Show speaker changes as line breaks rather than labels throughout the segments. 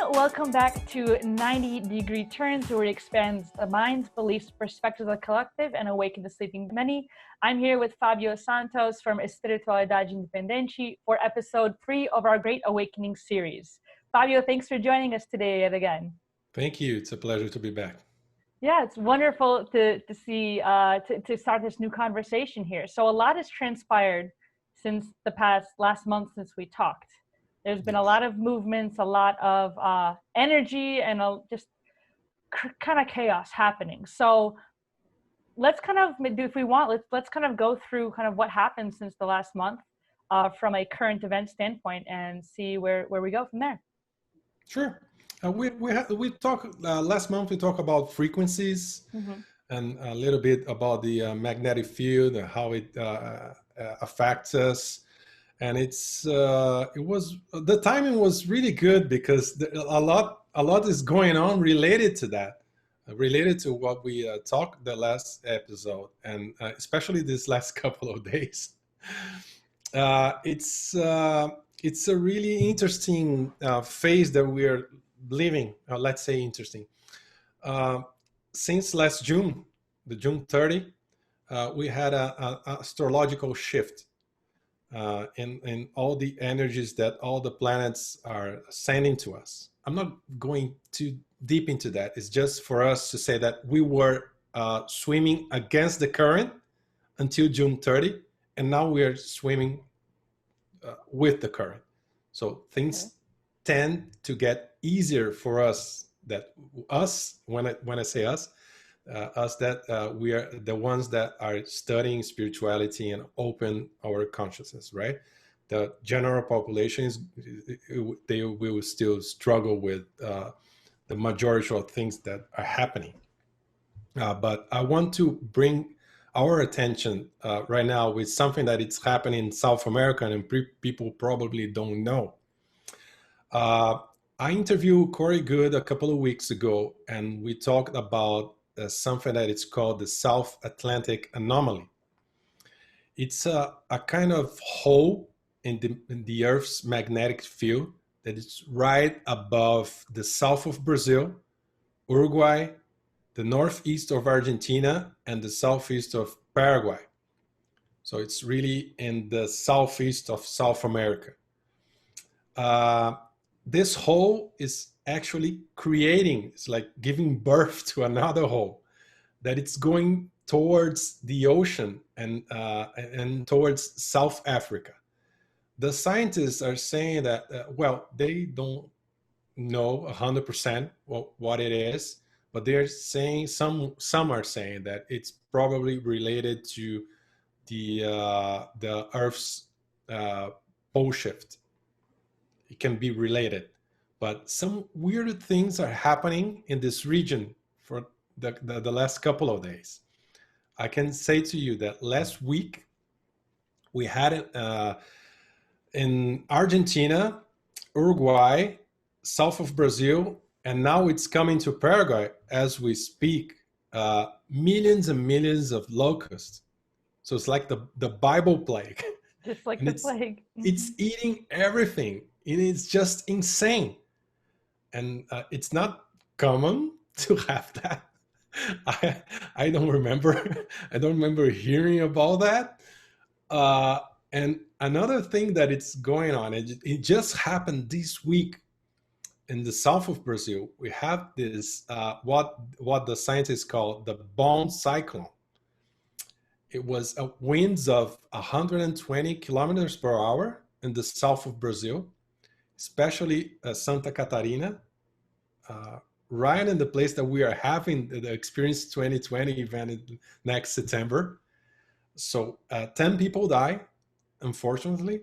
Welcome back to 90-Degree Turns, where it expands the minds, beliefs, perspectives of the collective, and awaken the sleeping many. I'm here with Fabio Santos from Espiritualidade, Independente for episode 3 of our Great Awakening series. Fabio, thanks for joining us today yet again.
Thank you. It's a pleasure to be back.
Yeah, it's wonderful to see, to start this new conversation here. So a lot has transpired since last month since we talked. There's been a lot of movements, a lot of energy, and just kind of chaos happening. So let's kind of do, if we want, let's kind of go through kind of what happened since the last month from a current event standpoint and see where we go from there.
Sure. We talked last month. We talked about frequencies and a little bit about the magnetic field and how it affects us. And it was the timing was really good because a lot is going on related to that, related to what we talked the last episode, and especially this last couple of days. It's a really interesting phase that we are living. Let's say interesting. Since last June, the June 30, we had a astrological shift. In all the energies that all the planets are sending to us. I'm not going too deep into that. It's just for us to say that we were swimming against the current until June 30, and now we are swimming with the current. So things tend to get easier for us. When I say us, we are the ones that are studying spirituality and open our consciousness, right? The general population they will still struggle with the majority of things that are happening. But I want to bring our attention right now with something that it's happening in South America and people probably don't know. I interviewed Corey Good a couple of weeks ago, and we talked about something that it's called the South Atlantic Anomaly. It's a kind of hole in the Earth's magnetic field that is right above the south of Brazil, Uruguay, the northeast of Argentina, and the southeast of Paraguay. So it's really in the southeast of South America. This hole is actually it's like giving birth to another hole, that it's going towards the ocean and towards South Africa. The scientists are saying that, they don't know 100% what it is, but they're saying some are saying that it's probably related to the Earth's pole shift. It can be related. But some weird things are happening in this region for the last couple of days. I can say to you that last week we had it in Argentina, Uruguay, south of Brazil, and now it's coming to Paraguay as we speak. Millions and millions of locusts. So it's like the Bible plague.
Just like the plague.
It's eating everything. And it's just insane. And it's not common to have that. I don't remember. I don't remember hearing about that. And another thing that it's going on, it just happened this week in the south of Brazil. We have this what the scientists call the bone cyclone. It was winds of 120 kilometers per hour in the south of Brazil, especially Santa Catarina, right in the place that we are having the Experience 2020 event next September. So 10 people died, unfortunately,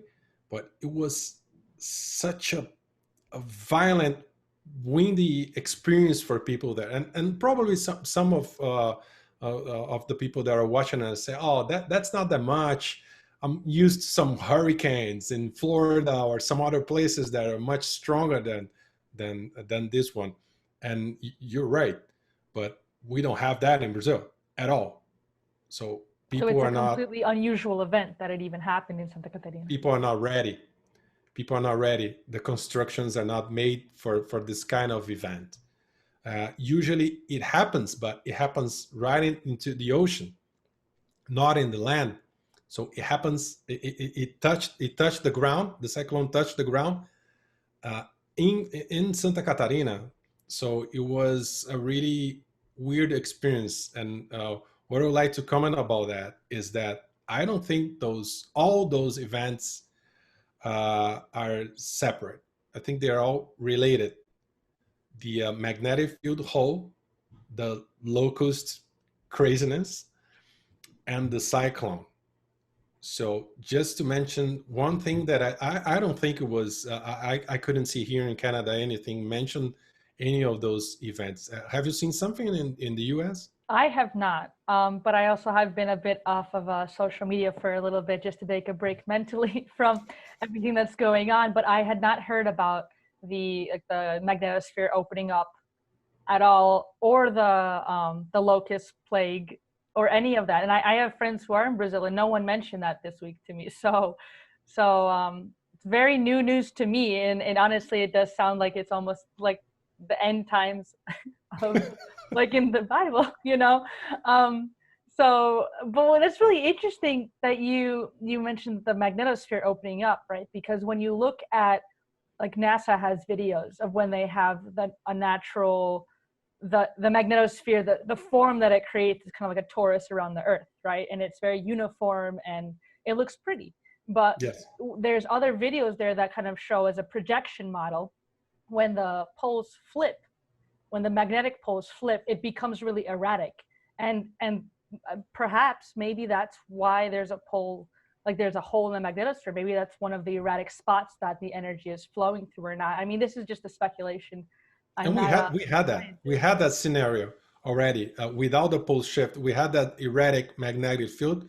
but it was such a violent, windy experience for people there. And probably some of the people that are watching us say, oh, that's not that much. I'm used to some hurricanes in Florida or some other places that are much stronger than this one. And you're right, but we don't have that in Brazil at all. So people are not.
So it's a completely unusual event that it even happened in Santa Catarina.
People are not ready. People are not ready. The constructions are not made for this kind of event. Usually it happens, but it happens right into the ocean, not in the land. So it happens. It touched the ground. The cyclone touched the ground uh, in Santa Catarina. So it was a really weird experience. And what I would like to comment about that is that I don't think all those events are separate. I think they are all related. The magnetic field hole, the locust craziness, and the cyclone. So just to mention one thing that I don't think it was, I couldn't see here in Canada anything mentioned any of those events. Have you seen something in the US?
I have not, but I also have been a bit off of social media for a little bit just to take a break mentally from everything that's going on. But I had not heard about the magnetosphere opening up at all, or the locust plague, or any of that. And I have friends who are in Brazil, and no one mentioned that this week to me. So it's very new news to me, and honestly, it does sound like it's almost like the end times of like in the Bible, you know. But it's really interesting that you mentioned the magnetosphere opening up, right? Because when you look at, like, NASA has videos of when they have a natural, the magnetosphere, the form that it creates is kind of like a torus around the Earth, right? And it's very uniform and it looks pretty. But
Yes.
there's other videos there that kind of show as a projection model, when the poles flip, when the magnetic poles flip, it becomes really erratic. And perhaps maybe that's why there's a pole, like there's a hole in the magnetosphere. Maybe that's one of the erratic spots that the energy is flowing through or not. I mean, this is just a speculation.
And we had that scenario already without the pole shift. We had that erratic magnetic field.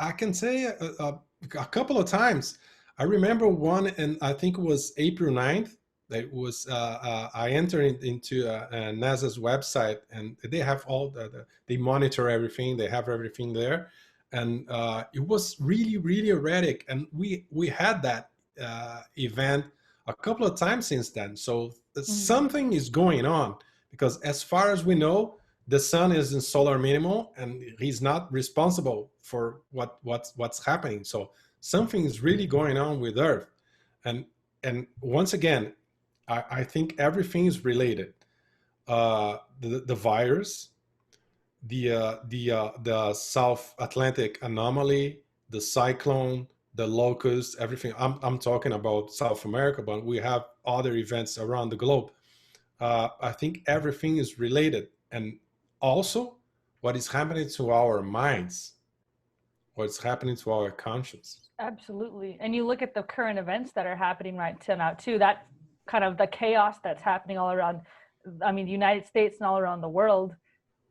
I can say a couple of times. I remember one, and I think it was April 9th. That was I entered into NASA's website, and they have all they monitor everything. They have everything there, and it was really erratic. And we had that event a couple of times since then. So something is going on, because as far as we know, the sun is in solar minimum, and he's not responsible for what's happening. So something is really going on with Earth, and once again, I think everything is related. The virus, the South Atlantic anomaly, the cyclone, the locust, everything. I'm talking about South America, but we have other events around the globe. I think everything is related, and also what is happening to our minds, what's happening to our conscience.
Absolutely. And you look at the current events that are happening right now too, that kind of the chaos that's happening all around, I mean, the United States and all around the world.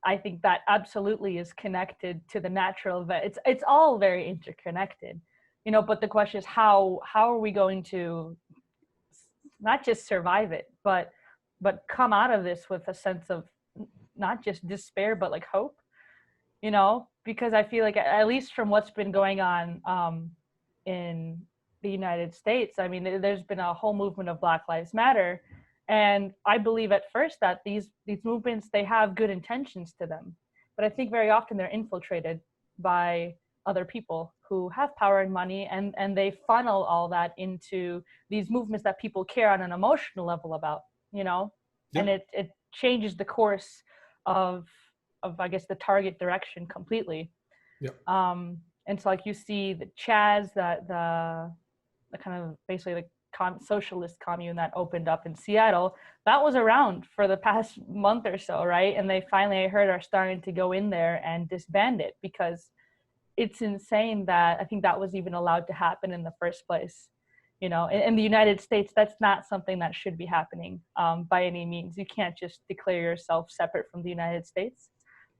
I think that absolutely is connected to the natural event. It's all very interconnected, you know, but the question is how are we going to not just survive it, but come out of this with a sense of not just despair, but like hope, you know, because I feel like, at least from what's been going on in the United States, I mean, there's been a whole movement of Black Lives Matter. And I believe at first that these movements, they have good intentions to them. But I think very often they're infiltrated by other people who have power and money, and they funnel all that into these movements that people care on an emotional level about, you know. Yeah. And it changes the course of I guess the target direction completely. Yeah. And so, like, you see the Chaz, that the kind of basically the socialist commune that opened up in Seattle, that was around for the past month or so, right? And they finally, I heard, are starting to go in there and disband it, because it's insane that I think that was even allowed to happen in the first place. You know, in the United States, that's not something that should be happening by any means. You can't just declare yourself separate from the United States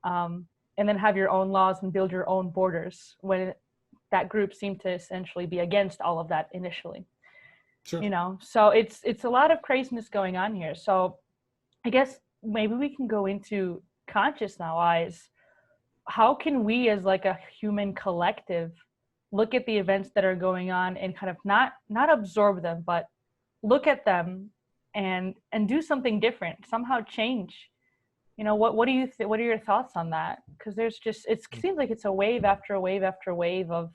and then have your own laws and build your own borders, when that group seemed to essentially be against all of that initially. Sure. You know, so it's a lot of craziness going on here. So I guess maybe we can go into conscious now wise. How can we as like a human collective look at the events that are going on and kind of not absorb them, but look at them and do something different, somehow change. What do you what are your thoughts on that? Because there's just, it seems like it's a wave after wave after wave of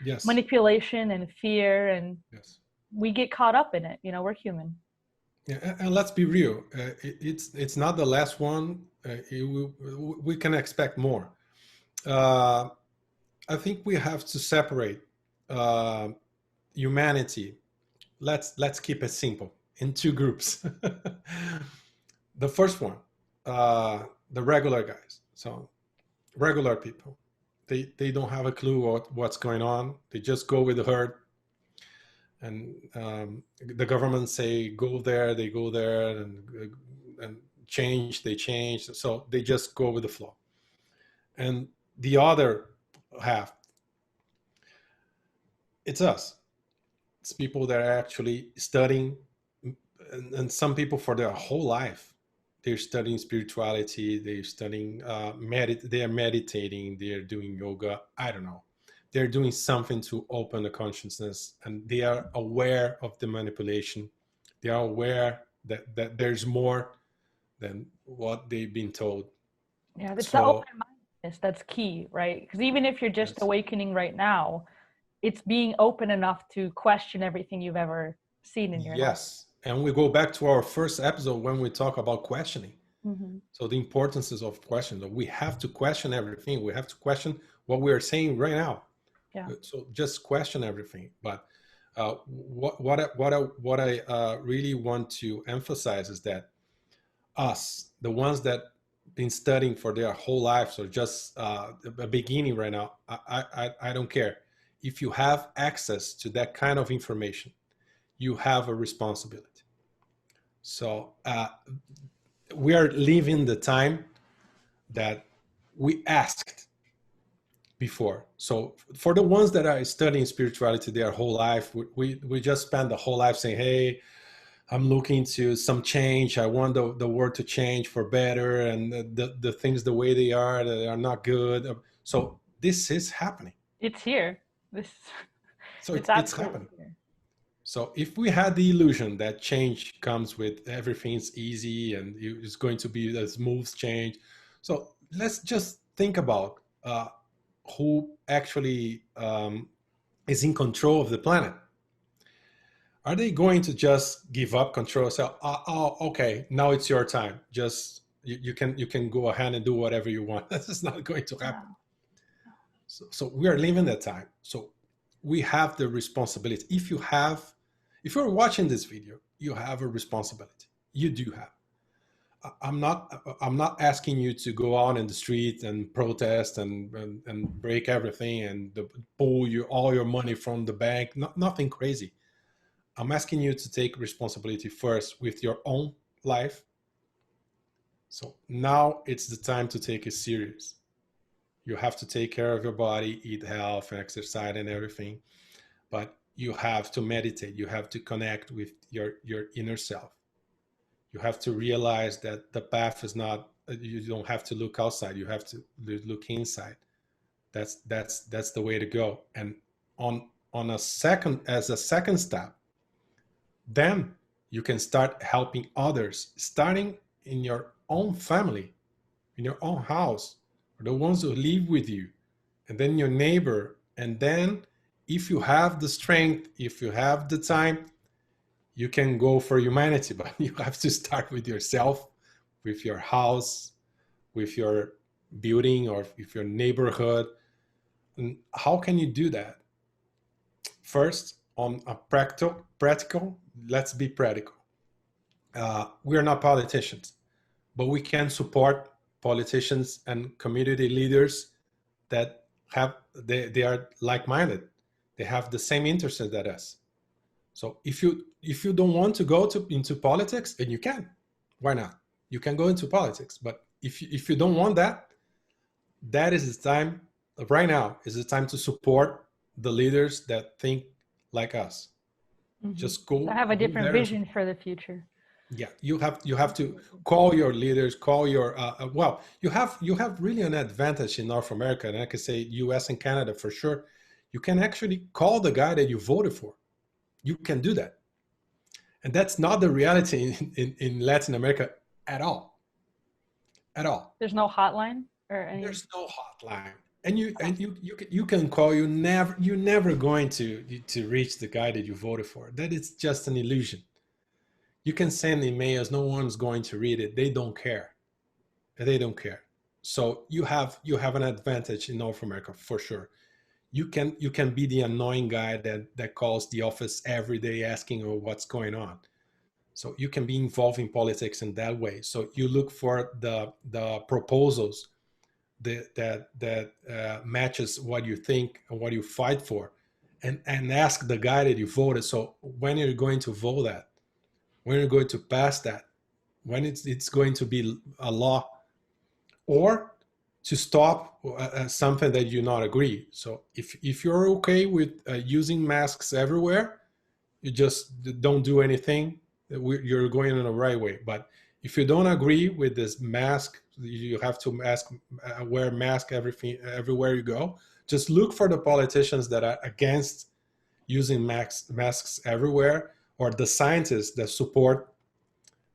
Yes.
manipulation and fear, and
Yes.
we get caught up in it. We're human.
Yeah, and let's be real. It's not the last one. We can expect more. I think we have to separate humanity. Let's keep it simple in two groups. The first one, the regular guys. So regular people, they don't have a clue what's going on. They just go with the herd. And the government say go there, they go there, and change, they change. So they just go with the flow. And the other half, it's us. It's people that are actually studying, and some people for their whole life, they're studying spirituality, they're studying, they are meditating, they're doing yoga, I don't know. They're doing something to open the consciousness, and they are aware of the manipulation. They are aware that there's more than what they've been told.
Yeah, it's the open-mindedness that's key, right? Because even if you're just awakening right now, it's being open enough to question everything you've ever seen in your life.
Yes, and we go back to our first episode when we talk about questioning.
Mm-hmm.
So the importance of questioning. We have to question everything. We have to question what we are saying right now.
Yeah.
So just question everything. But what I really want to emphasize is that us, the ones that been studying for their whole lives, or just a beginning right now, I don't care. If you have access to that kind of information, you have a responsibility. So we are living the time that we asked before. So for the ones that are studying spirituality their whole life, we just spend the whole life saying, hey, I'm looking to some change. I want the world to change for better, and the things the way they are not good. So this is happening.
It's here.
It's happening. Here. So if we had the illusion that change comes with everything's easy and it's going to be a smooth change, so let's just think about who actually is in control of the planet. Are they going to just give up control? So, okay, now it's your time. Just you can go ahead and do whatever you want. This is not going to happen. No. So we are living that time. So we have the responsibility. If you're watching this video, you have a responsibility. You do have. I'm not asking you to go out in the street and protest and break everything and pull all your money from the bank. Nothing crazy. I'm asking you to take responsibility first with your own life. So now it's the time to take it serious. You have to take care of your body, eat health, exercise, and everything. But you have to meditate. You have to connect with your inner self. You have to realize that the path is not, you don't have to look outside. You have to look inside. That's the way to go. And as a second step, then you can start helping others, starting in your own family, in your own house, or the ones who live with you, and then your neighbor. And then if you have the strength, if you have the time, you can go for humanity, but you have to start with yourself, with your house, with your building, or with your neighborhood. And how can you do that? First, on a practical, let's be practical. We are not politicians, but we can support politicians and community leaders that they are like-minded. They have the same interests as us. So if you don't want to go into politics, and you can, why not? You can go into politics. But if you don't want that, that is the time. Right now is the time to support the leaders that think like us. Mm-hmm. Just go.
I have a different vision for the future.
Yeah, you have to call your leaders, call your you have really an advantage in North America, and I can say US and Canada for sure. You can actually call the guy that you voted for. You can do that. And that's not the reality in Latin America at all. At all.
There's no hotline or any.
There's no hotline. And you can call, you're never going to reach the guy that you voted for. That is just an illusion. You can send emails, no one's going to read it. They don't care. They don't care. So you have an advantage in North America for sure. You can be the annoying guy that calls the office every day asking, oh, what's going on. So you can be involved in politics in that way. So you look for the proposals that matches what you think and what you fight for, and ask the guy that you voted. So when you're going to vote that, when you're going to pass that, when it's going to be a law, or to stop something that you not agree. So if you're okay with using masks everywhere, you just don't do anything. You're going in the right way. But if you don't agree with this mask, you have to wear mask everywhere you go. Just look for the politicians that are against using masks everywhere, or the scientists that support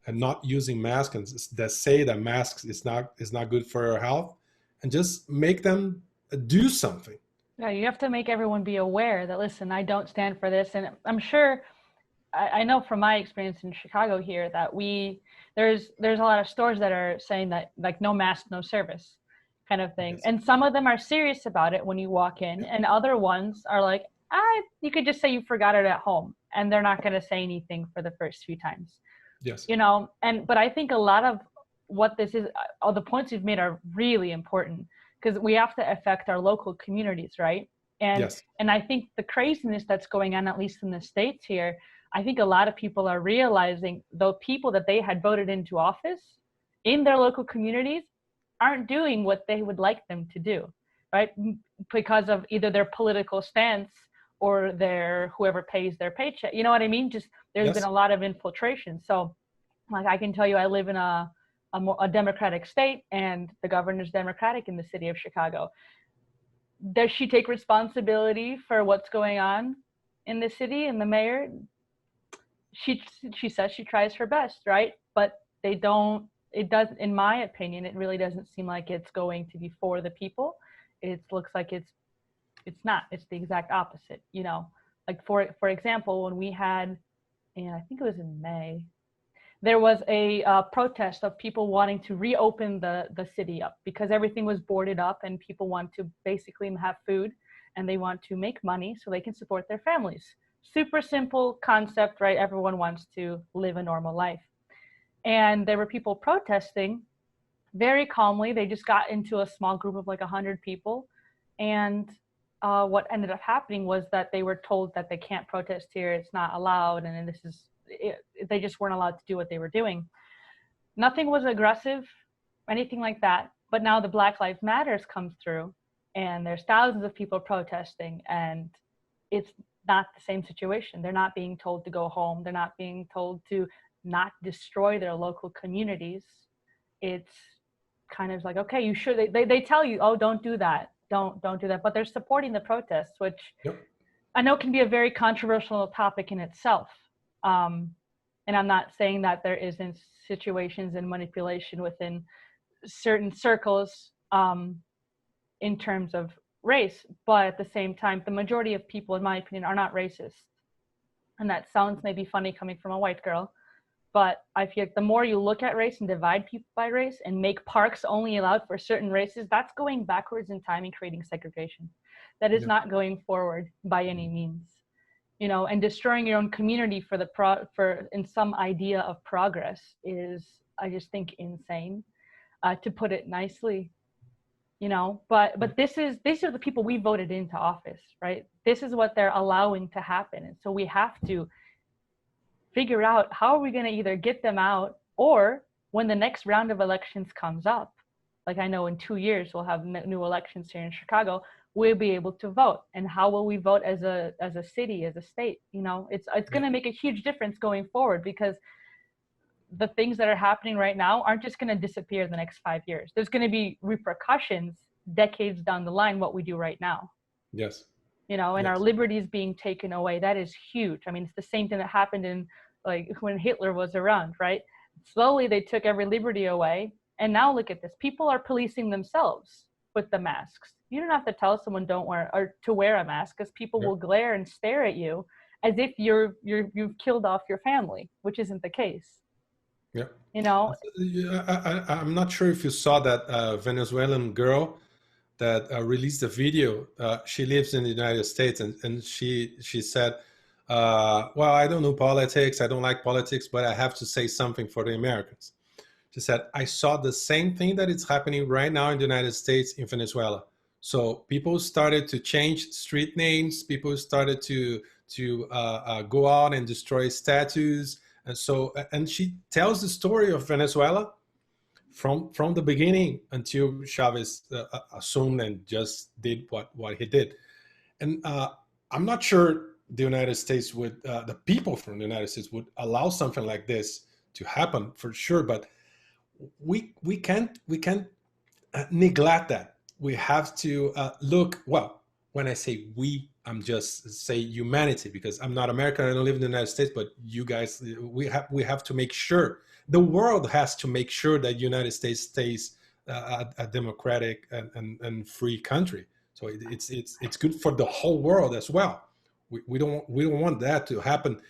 and not using masks and that say that masks is not good for your health, and just make them do something.
Yeah, you have to make everyone be aware that, listen, I don't stand for this. And I'm sure, I know from my experience in Chicago here that there's a lot of stores that are saying that, like, no mask, no service kind of thing. Yes. And some of them are serious about it when you walk in, and other ones are like, you could just say you forgot it at home, and they're not going to say anything for the first few times.
Yes.
You know, but I think a lot of what this is, all the points you've made are really important, because we have to affect our local communities, right? And
yes.
And I think the craziness that's going on, at least in the States here, I think a lot of people are realizing the people that they had voted into office in their local communities aren't doing what they would like them to do, right? Because of either their political stance or their whoever pays their paycheck. You know what I mean? Just there's
yes.
been a lot of infiltration. So, like, I can tell you, I live in a Democratic state, and the governor's Democratic in the city of Chicago. Does she take responsibility for what's going on in the city, and the mayor? She says she tries her best, right? But they don't. It does, in my opinion, it really doesn't seem like it's going to be for the people. It looks like it's not. It's the exact opposite. You know, like for example, when we had, and I think it was in May, there was a protest of people wanting to reopen the city up because everything was boarded up, and people want to basically have food, and they want to make money so they can support their families. Super simple concept, right? Everyone wants to live a normal life. And there were people protesting very calmly. They just got into a small group of like 100 people. And what ended up happening was that they were told that they can't protest here. It's not allowed. And this is, they just weren't allowed to do what they were doing. Nothing was aggressive, anything like that. But now the Black Lives Matters comes through, and there's thousands of people protesting, and it's not the same situation. They're not being told to go home. They're not being told to not destroy their local communities. It's kind of like, okay, you should, they tell you, oh, don't do that. Don't do that. But they're supporting the protests, which
yep.
I know can be a very controversial topic in itself. And I'm not saying that there isn't situations and manipulation within certain circles in terms of race, but at the same time, the majority of people, in my opinion, are not racist. And that sounds maybe funny coming from a white girl, but I feel like the more you look at race and divide people by race and make parks only allowed for certain races, that's going backwards in time and creating segregation. That is not going forward by any means. You know, and destroying your own community for in some idea of progress is, I just think, insane, to put it nicely. You know, but these are the people we voted into office, right? This is what they're allowing to happen. And so we have to figure out how are we going to either get them out, or when the next round of elections comes up, like I know in 2 years we'll have new elections here in Chicago, we'll be able to vote. And how will we vote as a city, as a state? You know, it's going to make a huge difference going forward, because the things that are happening right now aren't just going to disappear in the next 5 years. There's going to be repercussions decades down the line, what we do right now.
Yes.
and our
Yes.
liberties being taken away. That is huge. I mean, it's the same thing that happened in like when Hitler was around, right? Slowly they took every liberty away. And now look at this. People are policing themselves with the masks. You don't have to tell someone don't wear or to wear a mask, because people
Yeah.
will glare and stare at you as if you've killed off your family, which isn't the case.
Yeah.
You know,
I'm not sure if you saw that Venezuelan girl that released a video. She lives in the United States, and she said, "Well, I don't know politics. I don't like politics, but I have to say something for the Americans." She said, "I saw the same thing that is happening right now in the United States in Venezuela. So people started to change street names. People started to go out and destroy statues." And so, and she tells the story of Venezuela from the beginning until Chavez assumed and just did what he did. And I'm not sure the United States would, the people from the United States would allow something like this to happen for sure. But we can't neglect that. We have to look. Well, when I say we, I'm just say humanity, because I'm not American. I don't live in the United States. But you guys, we have to make sure, the world has to make sure that United States stays a democratic and free country. So it's good for the whole world as well. We don't want that to happen.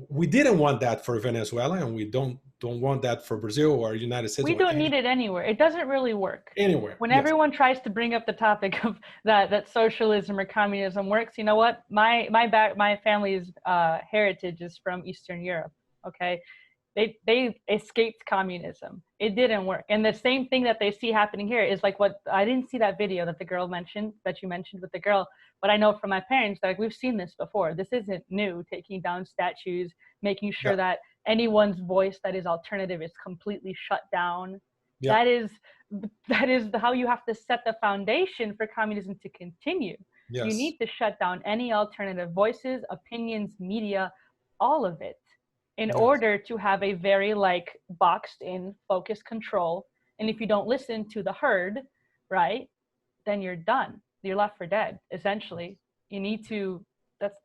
We didn't want that for Venezuela, and we don't want that for Brazil or United States
we
or
don't need it anywhere. It doesn't really work.
anywhere.
When
Yes.
everyone tries to bring up the topic of that socialism or communism works, you know what? My family's heritage is from Eastern Europe. Okay, they escaped communism. It didn't work. And the same thing that they see happening here is like what I didn't see that video that the girl mentioned, that you mentioned with the girl, but I know from my parents that like, we've seen this before. This isn't new, taking down statues, making sure
Yeah.
that anyone's voice that is alternative is completely shut down.
Yeah.
That is how you have to set the foundation for communism to continue.
Yes.
You need to shut down any alternative voices, opinions, media, all of it, in
Yes.
order to have a very like boxed in focused control. And if you don't listen to the herd, right, then you're done. You're left for dead, essentially. You need to,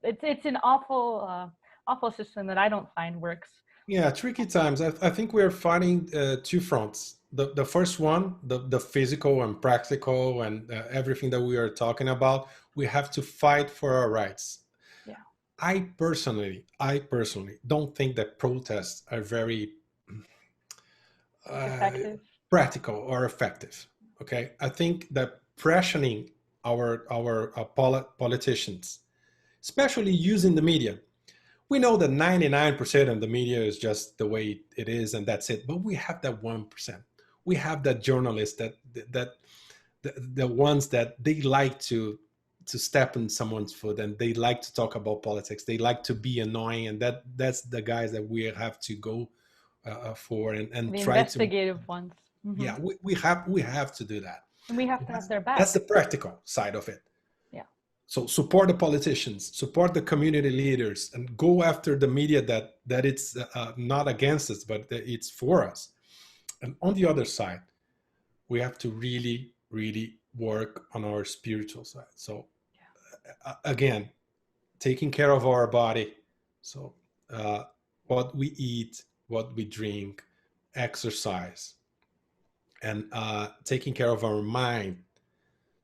it's an awful system that I don't find works.
Yeah, tricky times. I think we are fighting two fronts. The first one, the physical and practical and everything that we are talking about, we have to fight for our rights.
Yeah.
I personally don't think that protests are very
Effective.
practical or effective. Okay, I think that pressuring our politicians, especially using the media. We know that 99% of the media is just the way it is, and that's it. But we have that 1%. We have that journalists that the ones that they like to step in someone's foot, and they like to talk about politics. They like to be annoying, and that's the guys that we have to go for and
The
try
investigative ones.
to. Yeah, we have to do that.
And we have to have their back.
That's the practical side of it.
Yeah.
So support the politicians, support the community leaders, and go after the media that it's not against us, but that it's for us. And on the other side, we have to really, really work on our spiritual side. So again, taking care of our body. So what we eat, what we drink, exercise, and taking care of our mind.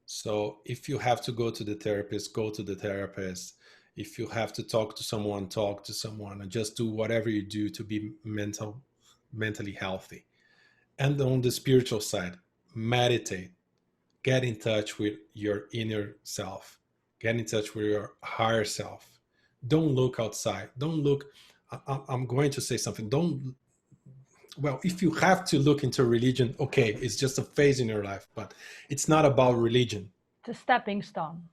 So if you have to go to the therapist, go to the therapist. If you have to talk to someone, talk to someone, and just do whatever you do to be mentally healthy. And on the spiritual side, meditate, get in touch with your inner self, get in touch with your higher self. Don't look outside. Don't look, I'm going to say something. Well, if you have to look into religion, okay, it's just a phase in your life, but it's not about religion.
It's a stepping stone.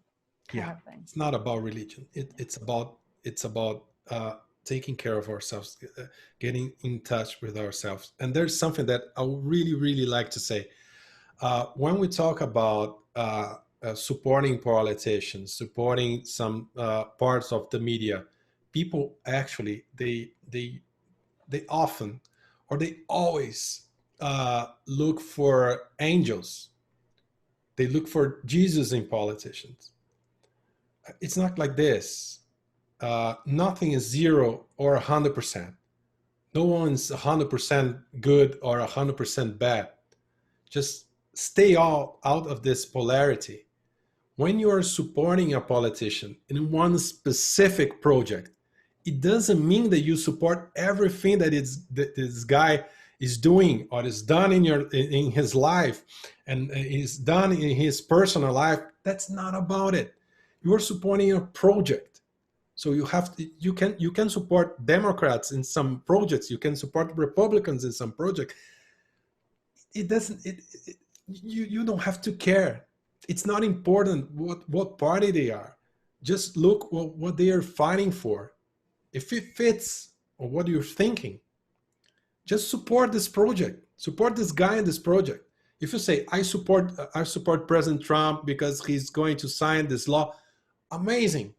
Yeah, it's not about religion. It's about taking care of ourselves, getting in touch with ourselves. And there's something that I would really, really like to say. When we talk about supporting politicians, supporting some parts of the media, people actually they often, or they always look for angels. They look for Jesus in politicians. it's not like this. Nothing is 0 or 100%. No one's 100% good or 100% bad. Just stay out of this polarity. When you are supporting a politician in one specific project, it doesn't mean that you support everything that this guy is doing or is done in his life and is done in his personal life. That's not about it. You are supporting a project. So you can support Democrats in some projects. You can support Republicans in some projects. It doesn't. You don't have to care. It's not important what party they are. Just look what they are fighting for. If it fits on what you're thinking, just support this project. Support this guy in this project. If you say I support President Trump because he's going to sign this law, amazing.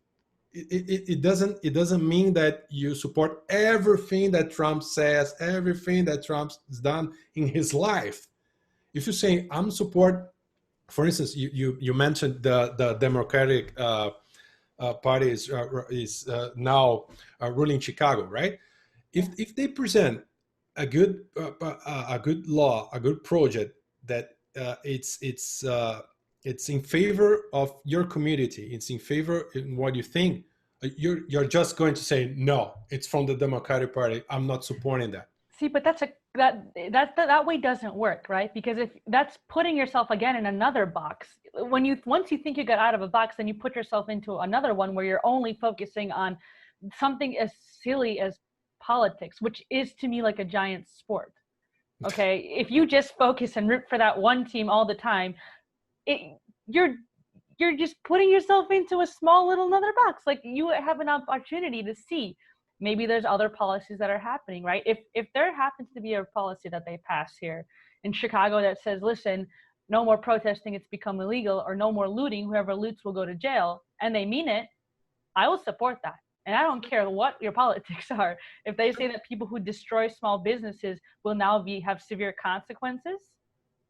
It doesn't mean that you support everything that Trump says, everything that Trump's done in his life. If you say I'm support, for instance, you mentioned the Democratic Party is now ruling Chicago, right? If they present a good law, a good project that it's in favor of your community, it's in favor in what you think, you're just going to say no, it's from the Democratic Party, I'm not supporting that.
See, but that way doesn't work, right? Because if that's putting yourself again in another box. Once you think you get out of a box, then you put yourself into another one where you're only focusing on something as silly as politics, which is to me like a giant sport. Okay, if you just focus and root for that one team all the time, you're just putting yourself into a small little another box. Like, you have an opportunity to see maybe there's other policies that are happening, right? If there happens to be a policy that they pass here in Chicago that says, listen, no more protesting, it's become illegal, or no more looting, whoever loots will go to jail, and they mean it, I will support that. And I don't care what your politics are. If they say that people who destroy small businesses will now have severe consequences,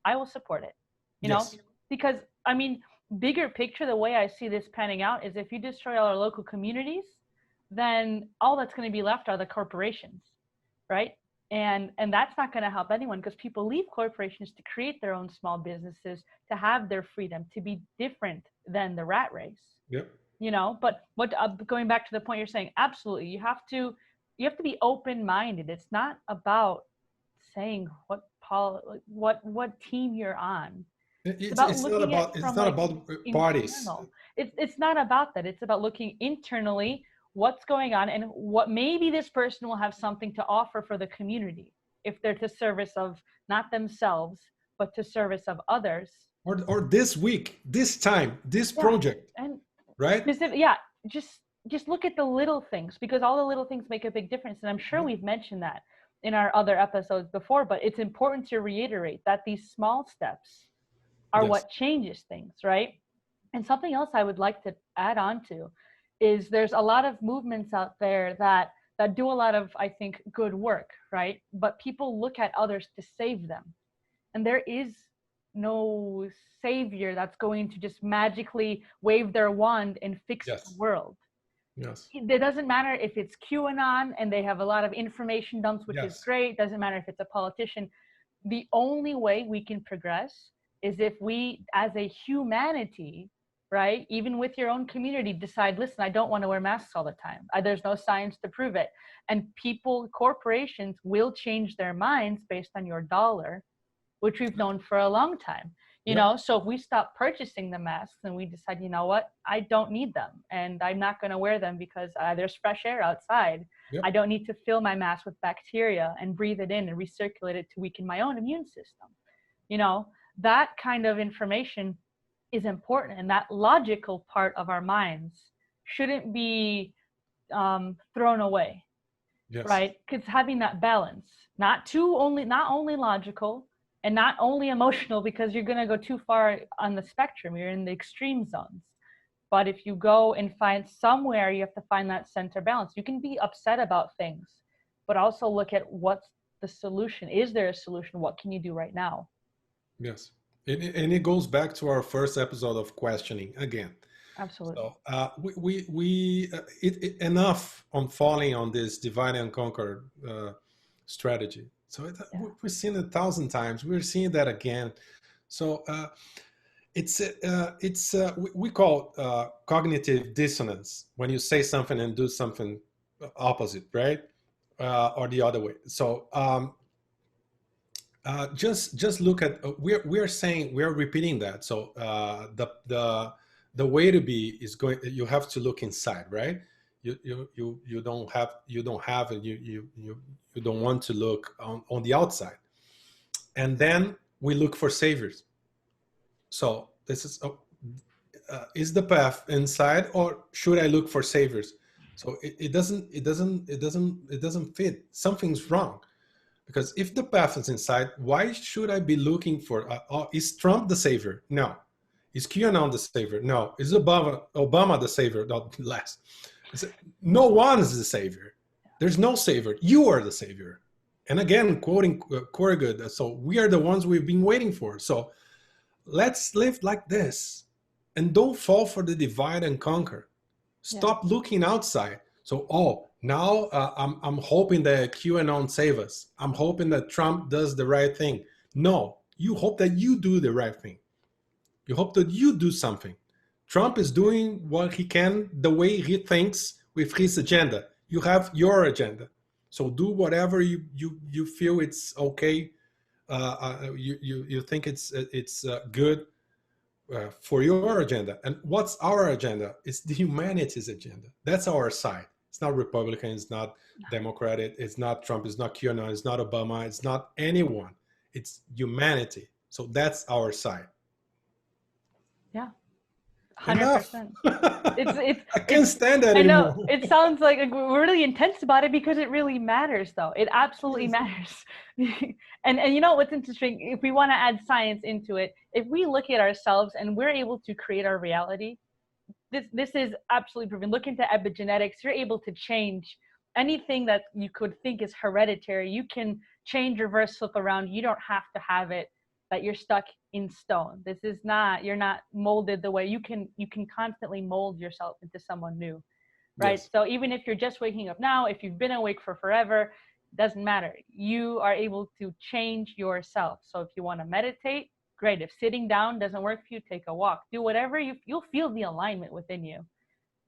I will support it. You know, because I mean, bigger picture, the way I see this panning out is if you destroy all our local communities, then all that's going to be left are the corporations, right? And that's not going to help anyone, because people leave corporations to create their own small businesses, to have their freedom, to be different than the rat race.
Yep.
You know, but what going back to the point you're saying, absolutely, you have to be open-minded. It's not about saying what team you're on.
It's not about parties.
It's not about that. It's about looking internally, what's going on, and what maybe this person will have something to offer for the community if they're to service of not themselves but to service of others.
Or this week, this time, this project.
And
right?
Just look at the little things, because all the little things make a big difference. And I'm sure we've mentioned that in our other episodes before, but it's important to reiterate that these small steps are what changes things, right? And something else I would like to add on to is there's a lot of movements out there that do a lot of, I think, good work, right? But people look at others to save them. And there is no savior that's going to just magically wave their wand and fix the world.
Yes.
It doesn't matter if it's QAnon and they have a lot of information dumps, which is great. It doesn't matter if it's a politician. The only way we can progress is if we, as a humanity, right, even with your own community, decide, listen, I don't want to wear masks all the time. There's no science to prove it. And corporations will change their minds based on your dollar, which we've known for a long time. You know, so if we stop purchasing the masks and we decide, you know what, I don't need them and I'm not going to wear them because there's fresh air outside. I don't need to fill my mask with bacteria and breathe it in and recirculate it to weaken my own immune system. You know, that kind of information is important, and that logical part of our minds shouldn't be thrown away, right? Because having that balance, not only logical, and not only emotional, because you're going to go too far on the spectrum. You're in the extreme zones. But if you go and find somewhere, you have to find that center balance. You can be upset about things, but also look at what's the solution. Is there a solution? What can you do right now?
Yes. And it goes back to our first episode of questioning again.
Absolutely.
So enough on falling on this divide and conquer strategy. So we've seen it 1,000 times. We're seeing that again. So we call cognitive dissonance when you say something and do something opposite, right? Or the other way. So just look at we're saying we're repeating that. So the way to be is going. You have to look inside, right? You don't have and you don't want to look on the outside, and then we look for saviors. So this is the path inside, or should I look for saviors? So it doesn't fit. Something's wrong. Because if the path is inside, why should I be looking for, is Trump the savior? No. Is QAnon the savior? No. Is Obama the savior? Not less. No one is the savior. There's no savior. You are the savior. And again, quoting Corrigan, so we are the ones we've been waiting for. So let's live like this and don't fall for the divide and conquer. Stop looking outside. So, now I'm hoping that QAnon save us. I'm hoping that Trump does the right thing. No, you hope that you do the right thing. You hope that you do something. Trump is doing what he can the way he thinks with his agenda. You have your agenda. So do whatever you feel it's okay. You think it's good for your agenda. And what's our agenda? It's the humanity's agenda. That's our side. It's not Republican, it's not Democratic, it's not Trump, it's not QAnon, it's not Obama, it's not anyone. It's humanity. So that's our side.
Yeah. 100%.
I can't stand that anymore.
I know it sounds like we're really intense about it because it really matters, though. It absolutely matters. and you know what's interesting? If we want to add science into it, if we look at ourselves and we're able to create our reality, this is absolutely proven. Look into epigenetics. You're able to change anything that you could think is hereditary. You can change, reverse, flip around. You don't have to have it that you're stuck in stone. This is not, you're not molded the way you can constantly mold yourself into someone new, right? Yes. So even if you're just waking up now, if you've been awake for forever, doesn't matter. You are able to change yourself. So if you want to meditate, great. If sitting down doesn't work for you, take a walk. Do whatever you'll feel the alignment within you,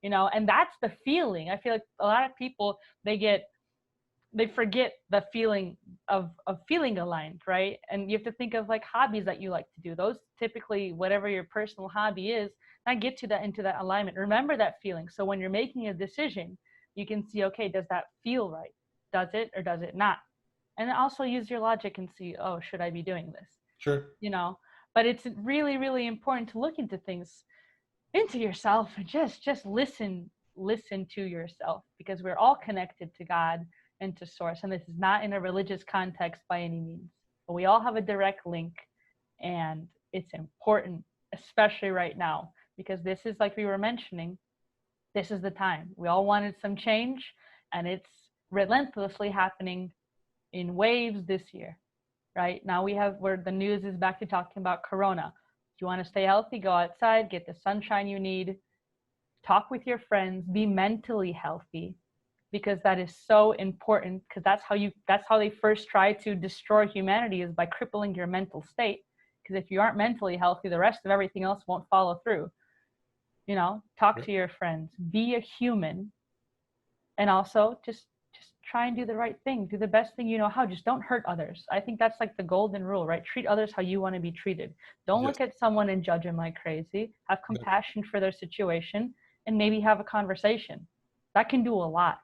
you know, and that's the feeling. I feel like a lot of people, they forget the feeling of feeling aligned, right? And you have to think of like hobbies that you like to do. Those typically, whatever your personal hobby is, that get to that into that alignment. Remember that feeling. So when you're making a decision, you can see, okay, does that feel right? Does it or does it not? And then also use your logic and see, oh, should I be doing this?
Sure.
You know, but it's really, really important to look into things, into yourself, and just listen to yourself, because we're all connected to God and to source. And this is not in a religious context by any means, but we all have a direct link, and it's important, especially right now, because this is, like we were mentioning, this is the time. We all wanted some change, and it's relentlessly happening in waves this year. Right now we have where the news is back to talking about Corona. If you want to stay healthy, go outside, get the sunshine you need, talk with your friends, be mentally healthy, because that is so important, because that's how they first try to destroy humanity, is by crippling your mental state. Because if you aren't mentally healthy, the rest of everything else won't follow through. You know, talk to your friends, be a human, and also just try and do the right thing. Do the best thing you know how. Just don't hurt others. I think that's like the golden rule, right? Treat others how you want to be treated. Don't look at someone and judge them like crazy. Have compassion for their situation, and maybe have a conversation. That can do a lot.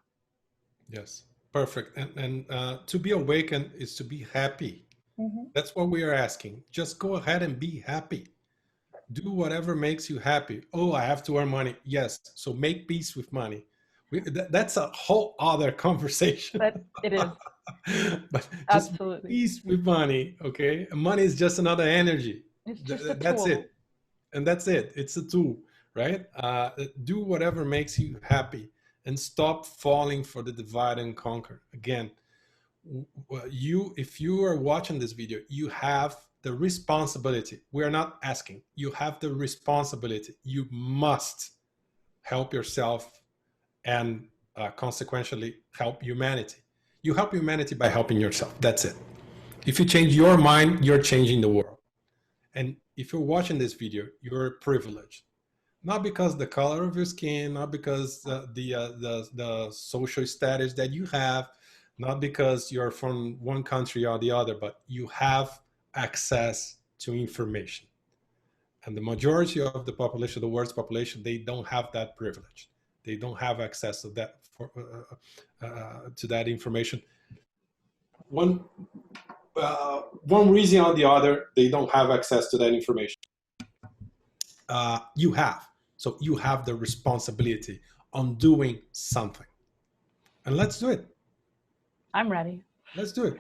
Yes, perfect. And to be awakened is to be happy. Mm-hmm. That's what we are asking. Just go ahead and be happy. Do whatever makes you happy. Oh, I have to earn money. Yes. So make peace with money. That's a whole other conversation.
But it is.
But just absolutely. Peace with money. Okay. Money is just another energy.
It's just a tool.
That's it. And that's it. It's a tool, right? Do whatever makes you happy, and stop falling for the divide and conquer. Again, if you are watching this video, you have the responsibility. We are not asking. You have the responsibility. You must help yourself, and consequentially help humanity. You help humanity by helping yourself. That's it. If you change your mind, you're changing the world. And if you're watching this video, you're privileged. Not because the color of your skin, not because the social status that you have, not because you're from one country or the other, but you have access to information. And the majority of the population, the world's population, they don't have that privilege. They don't have access to that to that information. One reason or the other, they don't have access to that information. You have. So you have the responsibility on doing something. And let's do it.
I'm ready.
Let's do it.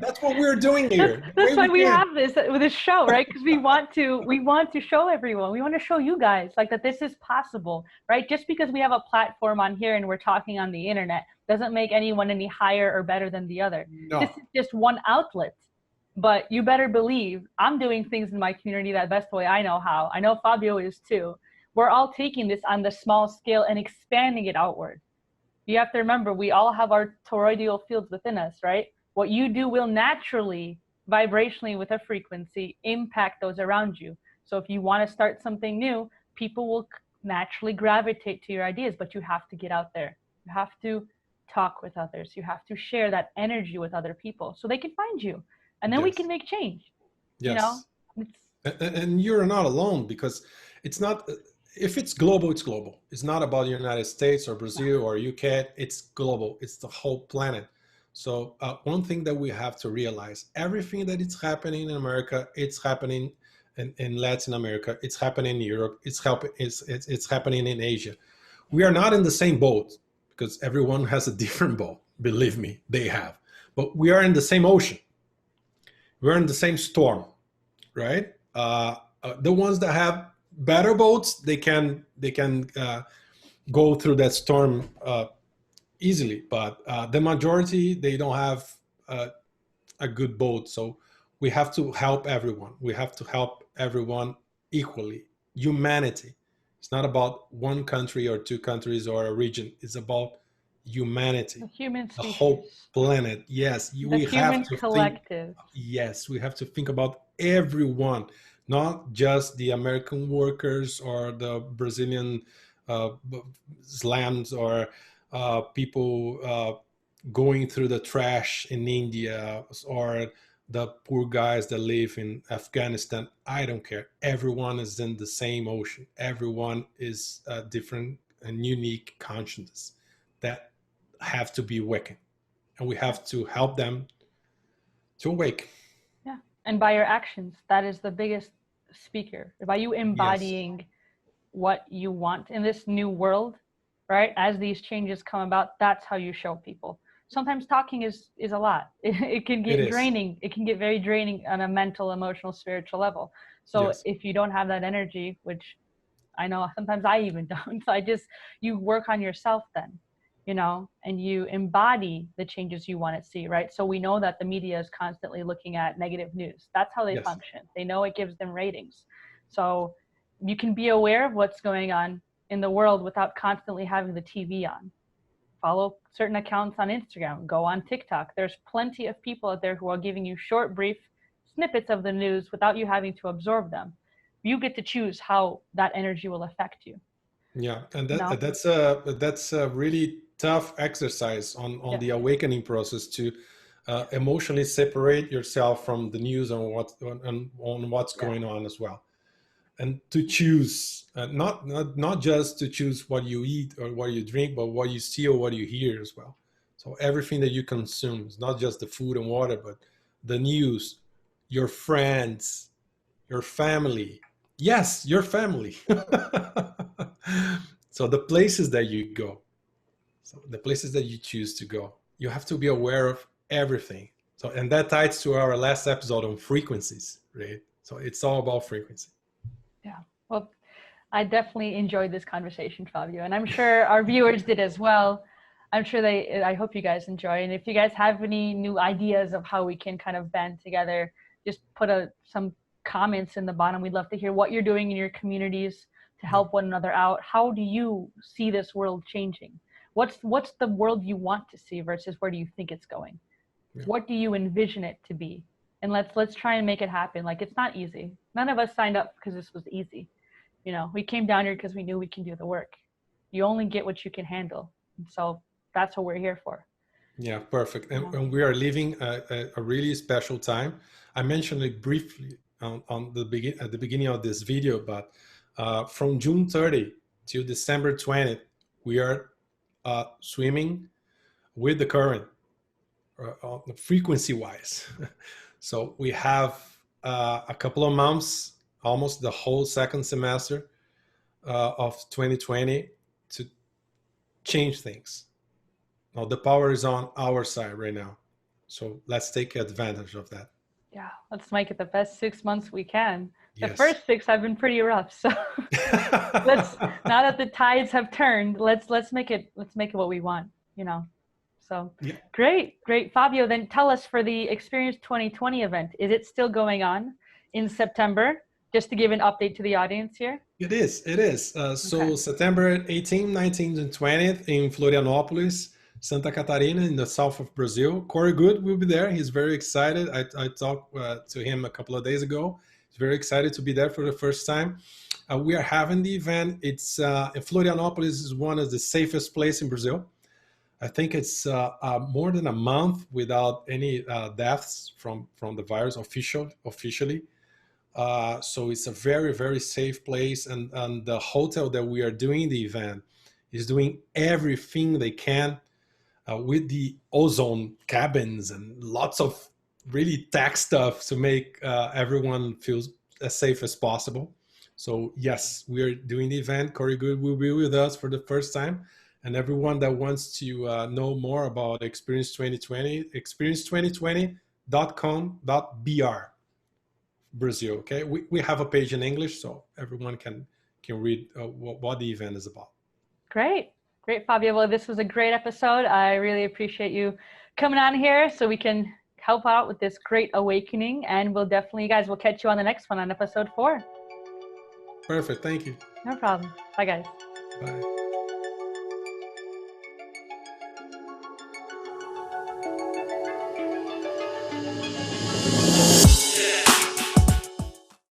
That's what we're doing here.
That's why we have this with this show, right? Because we want to show everyone. We want to show you guys like that this is possible, right? Just because we have a platform on here and we're talking on the internet doesn't make anyone any higher or better than the other.
No.
This is just one outlet. But you better believe I'm doing things in my community that best way I know how. I know Fabio is too. We're all taking this on the small scale and expanding it outward. You have to remember, we all have our toroidal fields within us, right? What you do will naturally, vibrationally with a frequency, impact those around you. So if you want to start something new, people will naturally gravitate to your ideas, but you have to get out there. You have to talk with others. You have to share that energy with other people so they can find you. And then we can make change.
Yes.
You know?
And you're not alone, because it's not, if it's global, it's global. It's not about the United States or Brazil or UK. It's global. It's the whole planet. So one thing that we have to realize, everything that is happening in America, it's happening in Latin America, it's happening in Europe, it's happening in Asia. We are not in the same boat, because everyone has a different boat. Believe me, they have. But we are in the same ocean. We're in the same storm, right? The ones that have better boats, they can go through that storm easily, but the majority, they don't have a good boat. So we have to help everyone. We have to help everyone equally. Humanity. It's not about one country or two countries or a region. It's about humanity.
The human species.
The whole planet. Yes, we have to
collective.
Yes, we have to think about everyone, not just the American workers or the Brazilian slums or people going through the trash in India, or the poor guys that live in Afghanistan. I don't care. Everyone is in the same ocean. Everyone is a different and unique consciousness that have to be awakened, and we have to help them to awake.
Yeah, and by your actions, that is the biggest speaker. By you embodying what you want in this new world, right? As these changes come about, that's how you show people. Sometimes talking is a lot. It can get draining. It can get very draining on a mental, emotional, spiritual level. So if you don't have that energy, which I know sometimes I even don't, so you work on yourself then, you know, and you embody the changes you want to see, right? So we know that the media is constantly looking at negative news. That's how they function. They know it gives them ratings. So you can be aware of what's going on in the world without constantly having the TV on. Follow certain accounts on Instagram, go on TikTok. There's plenty of people out there who are giving you short, brief snippets of the news without you having to absorb them. You get to choose how that energy will affect you.
Yeah, and that's a really tough exercise on the awakening process, to emotionally separate yourself from the news on what's going on as well, and to choose not just to choose what you eat or what you drink, but what you see or what you hear as well. So everything that you consume is not just the food and water, but the news, your friends, your family. Yes, your family. So the places that you go, so the places that you choose to go, you have to be aware of everything. So, and that ties to our last episode on frequencies, right? So it's all about frequency.
Yeah. Well, I definitely enjoyed this conversation, Fabio, and I'm sure our viewers did as well. I'm sure I hope you guys enjoy. And if you guys have any new ideas of how we can kind of band together, just put some comments in the bottom. We'd love to hear what you're doing in your communities to help one another out. How do you see this world changing? What's the world you want to see versus where do you think it's going?
Yeah.
What do you envision it to be? And let's try and make it happen. Like, it's not easy. None of us signed up because this was easy. You know, we came down here because we knew we can do the work. You only get what you can handle. And so that's what we're here for.
Yeah, perfect. And we are living a really special time. I mentioned it briefly at the beginning of this video, but from June 30 to December 20th, we are swimming with the current frequency-wise. So we have a couple of months, almost the whole second semester of 2020 to change things. Now the power is on our side right now. So let's take advantage of that.
Yeah, let's make it the best 6 months we can. The
Yes.
first 6 have been pretty rough. So let's, now that the tides have turned, let's make it what we want, you know. So yeah. Great. Fabio, then tell us, for the Experience 2020 event, is it still going on in September? Just to give an update to the audience here.
It is. So September 18th, 19th, and 20th in Florianopolis, Santa Catarina, in the south of Brazil. Corey Good will be there. He's very excited. I talked to him a couple of days ago. He's very excited to be there for the first time. We are having the event. It's Florianopolis is one of the safest places in Brazil. I think it's more than a month without any deaths from the virus officially. So it's a very, very safe place. And the hotel that we are doing the event is doing everything they can with the ozone cabins and lots of really tech stuff to make everyone feel as safe as possible. So yes, we are doing the event. Corey Good will be with us for the first time. And everyone that wants to know more about Experience 2020, experience2020.com.br, Brazil. Okay, we have a page in English, so everyone can read what the event is about.
Great, Fabio. Well, this was a great episode. I really appreciate you coming on here so we can help out with this great awakening. And we'll definitely, guys, we'll catch you on the next one on episode 4.
Perfect. Thank you.
No problem. Bye, guys.
Bye.